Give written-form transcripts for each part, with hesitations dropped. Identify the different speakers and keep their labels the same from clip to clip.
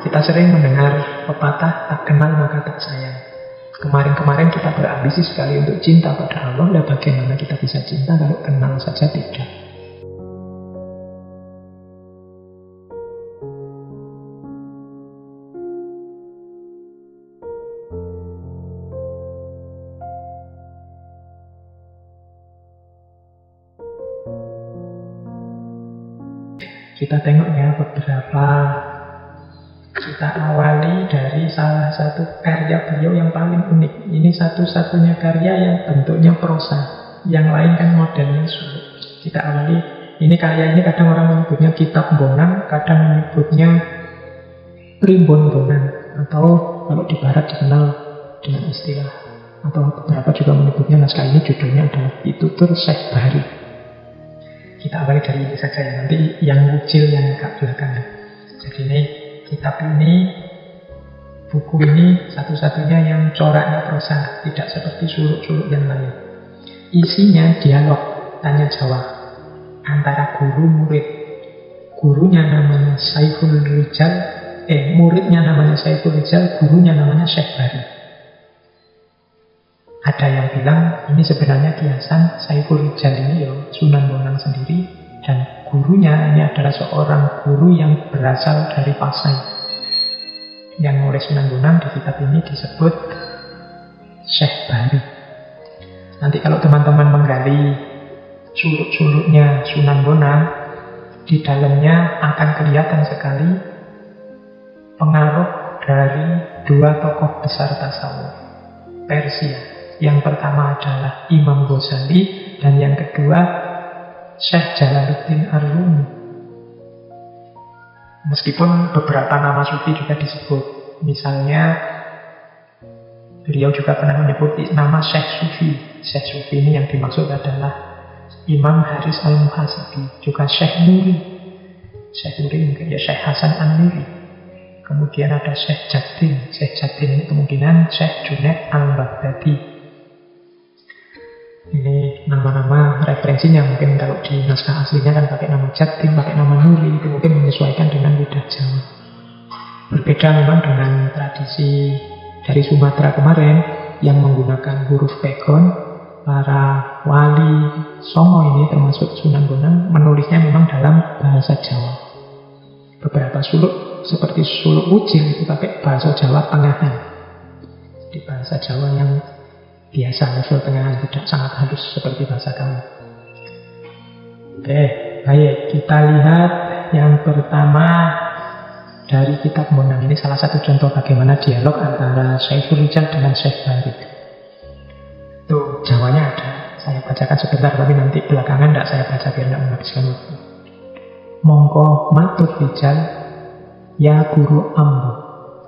Speaker 1: Kita sering mendengar pepatah, tak kenal maka tak sayang. Kemarin-kemarin kita berambisi sekali untuk cinta pada Allah. Nah, bagaimana kita bisa cinta kalau kenal saja tidak? Kita tengok ya beberapa. Kita awali dari salah satu karya beliau yang paling unik. Ini satu-satunya karya yang bentuknya prosa. Yang lain kan modelnya suluk. Kita awali, ini karya ini kadang orang menyebutnya kitab Bonang, kadang menyebutnya primbon Bonang, atau kalau di barat dikenal dengan istilah, atau beberapa juga menyebutnya naskah ini judulnya adalah Pitutur Syekh Bahri. Kita awali dari ini saja ya, nanti yang wujil yang agak belakangan. Jadi ini kitab ini, buku ini satu-satunya yang coraknya prosa, tidak seperti suluk-suluk yang lain. Isinya dialog, tanya jawab antara guru murid. Gurunya namanya Saiful Rijal, muridnya namanya Saiful Rijal, gurunya namanya Syekh Bahri. Ada yang bilang ini sebenarnya kiasan Saiful Rijal ini ya Sunan Bonang sendiri, dan gurunya ini adalah seorang guru yang berasal dari Pasai. Yang nulis Sunan Bonang di kitab ini disebut Syekh Bahri. Nanti kalau teman-teman menggali suluk-suluknya Sunan Bonang, di dalamnya akan kelihatan sekali pengaruh dari dua tokoh besar tasawuf Persia. Yang pertama adalah Imam Ghazali, dan yang kedua Syekh Jalaluddin Ar-Rumi. Meskipun beberapa nama sufi juga disebut. Misalnya beliau juga pernah menyebut nama Syekh Sufi. Syekh Sufi ini yang dimaksud adalah Imam Haris Al-Muhasibi, juga Syekh Nuri. Syekh Nuri mungkin ya Syekh Hasan An-Nuri. Kemudian ada Syekh Jaddin. Syekh Jaddin ini kemungkinan Syekh Junaid Al-Baghdadi. Ini nama-nama referensinya, mungkin kalau di naskah aslinya kan pakai nama Jaddin, pakai nama Nuri, itu mungkin menyesuaikan dengan lidah Jawa. Berbeda memang dengan tradisi dari Sumatera kemarin yang menggunakan huruf pegon. Para wali Songo ini termasuk Sunan Bonang menulisnya memang dalam bahasa Jawa. Beberapa suluk seperti suluk wujil itu pakai bahasa Jawa tengahan, di bahasa Jawa yang biasa level tengahan, tidak sangat halus seperti bahasa kami. Oke, baik, kita lihat yang pertama dari kitab Bonang. Ini salah satu contoh bagaimana dialog antara Saiful Rijal dengan Syekh Bahri. Tuh, Jawanya ada. Saya bacakan sebentar, tapi nanti belakangan tidak saya baca biar tidak menghabiskan waktu. Mongko matur Rijal, ya guru ambo,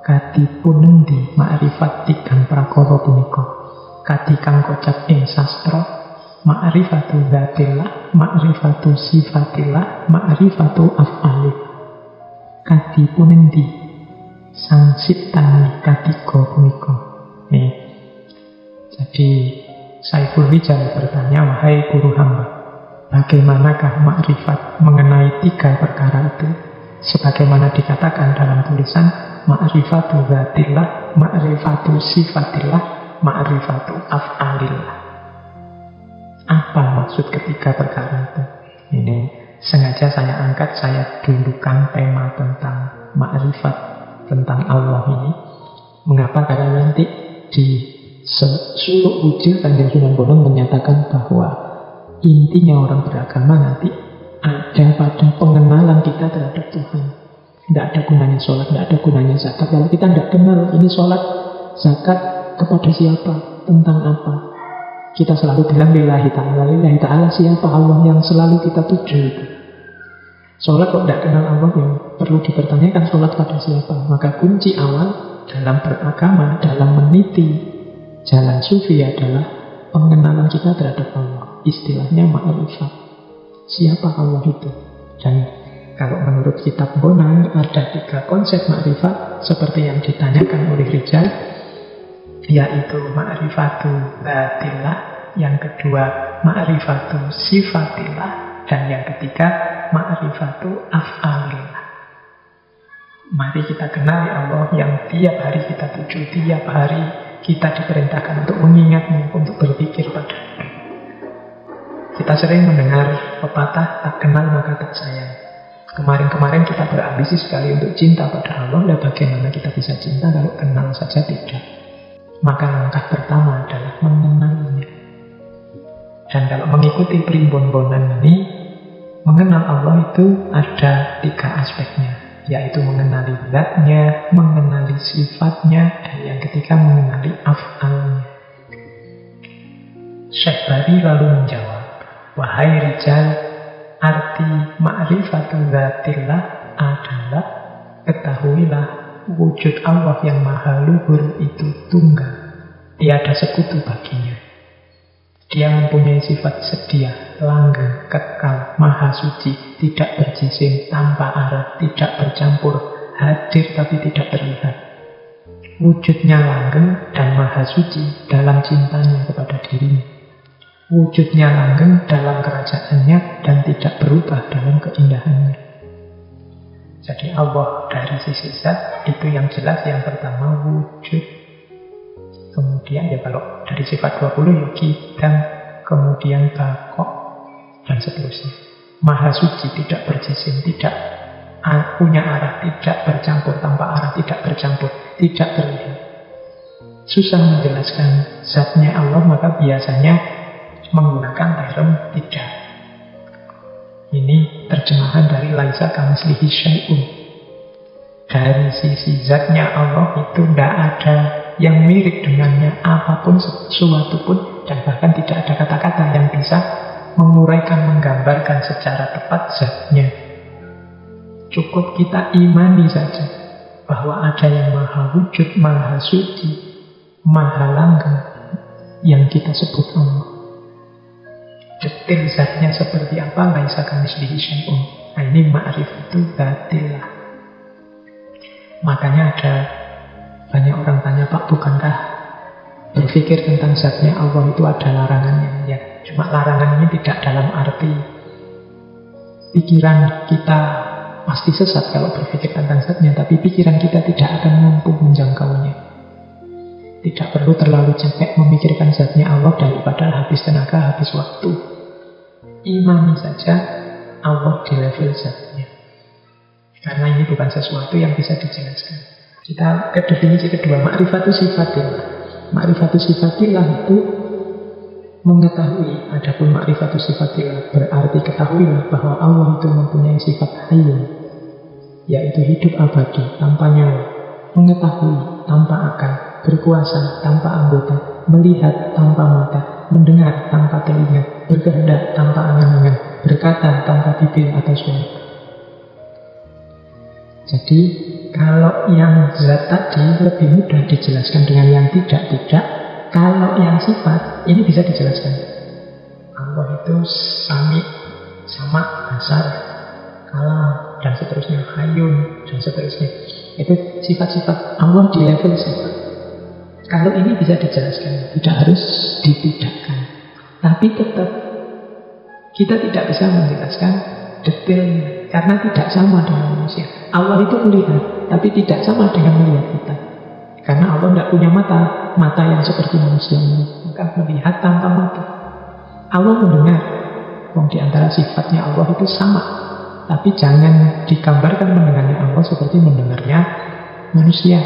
Speaker 1: katipun endi ma'rifat tigang prakara punika. Kati kang kocap ing sastra, ma'rifatu dzatillah, ma'rifatu sifatillah, ma'rifatu af'alih. Kati punendi sang sitani katiga punika. Jadi Saiful Rijal bertanya, wahai guru hamba, bagaimanakah makrifat mengenai tiga perkara itu? Sebagaimana dikatakan dalam tulisan, ma'rifatu dzatillah, ma'rifatu sifatillah, ma'rifatu af'alillah. Apa maksud ketiga perkara itu? Ini sengaja saya angkat, saya dulukan tema tentang ma'rifat, tentang Allah ini. Mengapa? Karena nanti di suluk wujud Kanjeng Sunan Bonang menyatakan bahwa intinya orang beragama nanti ada pada pengenalan kita terhadap Tuhan. Tidak ada gunanya sholat, tidak ada gunanya zakat kalau kita tidak kenal ini sholat, zakat kepada siapa, tentang apa. Kita selalu bilang lillahi ta'ala siapa Allah yang selalu kita tuju itu. Sholat kok tidak kenal Allah, yang perlu dipertanyakan sholat pada siapa. Maka kunci awal dalam beragama, dalam meniti jalan sufi adalah pengenalan kita terhadap Allah. Istilahnya ma'rifat. Siapa Allah itu? Dan kalau menurut kitab Bonang ada tiga konsep ma'rifat seperti yang ditanyakan oleh Rijal, yaitu ma'rifatu dzatillah, yang kedua ma'rifatu sifatillah, dan yang ketiga ma'rifatu af'alillah. Mari kita kenali Allah yang tiap hari kita tuju, tiap hari kita diperintahkan untuk mengingatmu, untuk berpikir padanya. Kita sering mendengar pepatah, tak kenal maka tak sayang. Kemarin-kemarin kita berambisi sekali untuk cinta pada Allah. Dan bagaimana kita bisa cinta kalau kenal saja tidak? Maka langkah pertama adalah mengenalnya. Dan kalau mengikuti perimbun-bonan ini, mengenal Allah itu ada 3 aspeknya, yaitu mengenali zatnya, mengenali sifatnya, dan yang ketiga mengenali af'alnya. Syekh Bari lalu menjawab, wahai rijal, arti ma'rifatul zatillah adalah ketahuilah wujud Allah yang maha luhur itu tunggal, tiada sekutu baginya. Dia mempunyai sifat sedia, langgeng, kekal, maha suci, tidak berjisim, tanpa arah, tidak bercampur, hadir tapi tidak terlihat. Wujudnya langgeng dan maha suci dalam cintanya kepada dirinya. Wujudnya langgeng dalam kerajaannya dan tidak berubah dalam keindahannya. Jadi Allah dari sisi zat itu yang jelas, yang pertama wujud. Kemudian ya kalau dari sifat 20 ya kidam, kemudian bakok, dan seterusnya. Maha suci, tidak berjisim, tidak punya arah, tidak bercampur, tanpa arah, tidak bercampur, tidak terlihat. Susah menjelaskan zatnya Allah, maka biasanya menggunakan term tidak. Ini terjemahan dari laisa kamitslihi syai'un. Dari sisi zatnya Allah itu tidak ada yang mirip dengannya, apapun, sesuatu pun, dan bahkan tidak ada kata-kata yang bisa menguraikan, menggambarkan secara tepat zatnya. Cukup kita imani saja bahwa ada yang maha wujud, maha suci, maha langgeng, yang kita sebut Allah. Detail zatnya seperti apa, laisa kamitslihi syai'un. Nah, ini ma'rifatu dzatillah. Makanya ada banyak orang tanya, Pak, bukankah berpikir tentang zatnya Allah itu ada larangannya? Ya, cuma larangan ini tidak dalam arti pikiran kita pasti sesat kalau berpikir tentang zatnya, tapi pikiran kita tidak akan mampu menjangkaunya. Tidak perlu terlalu capek memikirkan zatnya Allah daripada habis tenaga, habis waktu. Imani saja Allah di level zatnya. Karena ini bukan sesuatu yang bisa dijelaskan. Kita ke definisi kedua, ma'rifatu sifatillah. Ma'rifatu sifatillah itu mengetahui. Adapun ma'rifatu sifatillah berarti ketahuilah bahwa Allah itu mempunyai sifat hayyun, yaitu hidup abadi, tanpa nyawa, mengetahui tanpa akal, berkuasa tanpa anggota, melihat tanpa mata, mendengar tanpa telinga, berkehendak tanpa angan-angan, berkata tanpa bibir atau suara. Jadi kalau yang zat tadi lebih mudah dijelaskan dengan yang tidak. Kalau yang sifat ini bisa dijelaskan. Allah itu sami, sama, basar, kalam, dan seterusnya, hayyun, dan seterusnya. Itu sifat-sifat Allah di level sifat. Kalau ini bisa dijelaskan, tidak harus ditidakkan. Tapi tetap kita tidak bisa menjelaskan detailnya, karena tidak sama dengan manusia. Allah itu melihat, tapi tidak sama dengan melihat kita. Karena Allah tidak punya mata yang seperti manusia. Maka melihat tanpa mata. Allah mendengar. Di antara sifatnya Allah itu sama. Tapi jangan digambarkan mendengarnya Allah seperti mendengarnya manusia.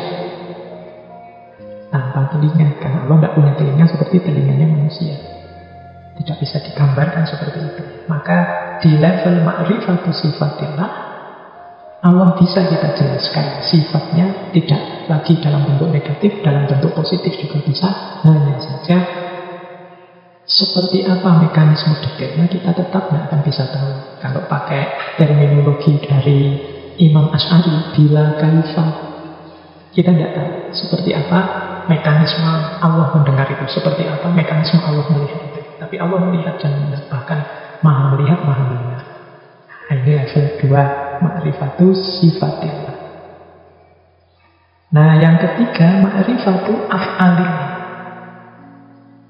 Speaker 1: Tanpa telinga. Karena Allah tidak punya telinga seperti telinganya manusia. Tidak bisa digambarkan seperti itu. Maka di level ma'rifatu sifatillah, Allah bisa kita jelaskan sifatnya, tidak lagi dalam bentuk negatif, dalam bentuk positif juga bisa. Hanya saja seperti apa mekanisme detailnya kita tetap tidak akan bisa tahu. Kalau pakai terminologi dari Imam Asy'ari, bila kaifa, kita tidak tahu seperti apa mekanisme Allah mendengar itu, seperti apa mekanisme Allah melihat itu. Tapi Allah melihat dan mendengar, bahkan maha melihat, maha mendengar. Ini level 2, ma'rifatu sifatillah. Nah, yang ketiga, ma'rifatu af'alillah.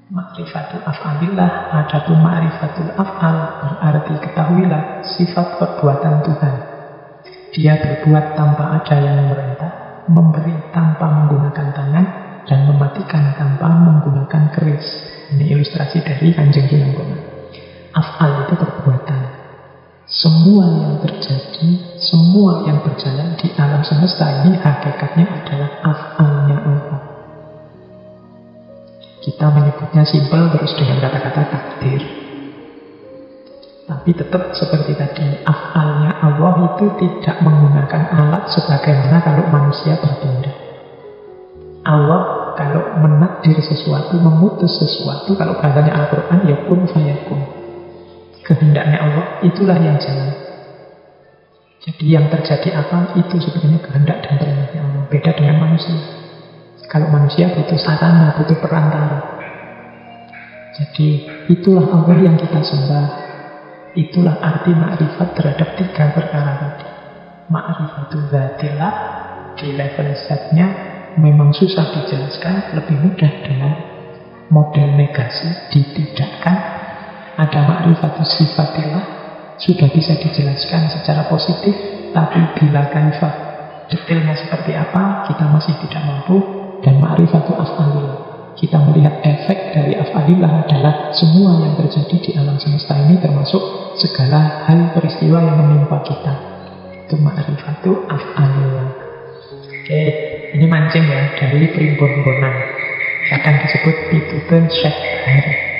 Speaker 1: Ma'rifatu af'alillah, adapun ma'rifatul af'al berarti ketahuilah sifat perbuatan Tuhan. Dia berbuat tanpa ada yang memerintah, memberi tanpa menggunakan tangan, dan mematikan tanpa menggunakan keris. Ini ilustrasi dari Kanjeng Sunan Bonang. Af'al itu perbuatan. Semua yang terjadi, semua yang berjalan di alam semesta ini hakikatnya adalah af'alnya Allah. Kita menyebutnya simpel terus dengan kata-kata takdir. Tapi tetap seperti tadi, af'alnya Allah itu tidak menggunakan alat sebagaimana kalau manusia bertindak. Allah kalau menakdir sesuatu, memutus sesuatu, kalau bahasanya Al-Quran, ya kun fayakun. Kehendaknya Allah, itulah yang jalan. Jadi yang terjadi apa, itu sebenarnya kehendak dan perintahnya Allah. Beda dengan manusia. Kalau manusia butuh sarana, butuh perantara. Jadi itulah Allah yang kita sembah. Itulah arti ma'rifat terhadap tiga perkara tadi. Ma'rifatul dzatillah di level zatnya memang susah dijelaskan, lebih mudah dengan model negasi, ditidakkan. Ada ma'rifatul sifatillah, sudah bisa dijelaskan secara positif, tapi bila kaifah detailnya seperti apa, kita masih tidak mampu. Dan ma'rifatul af'alillah, kita melihat efek dari af'alillah adalah semua yang terjadi di alam semesta ini, termasuk segala hal peristiwa yang menimpa kita. Itu ma'rifatul af'alillah. Oke, ini mancing ya dari Primbon Bonang. Kadang disebut pituton Syekh Bahari.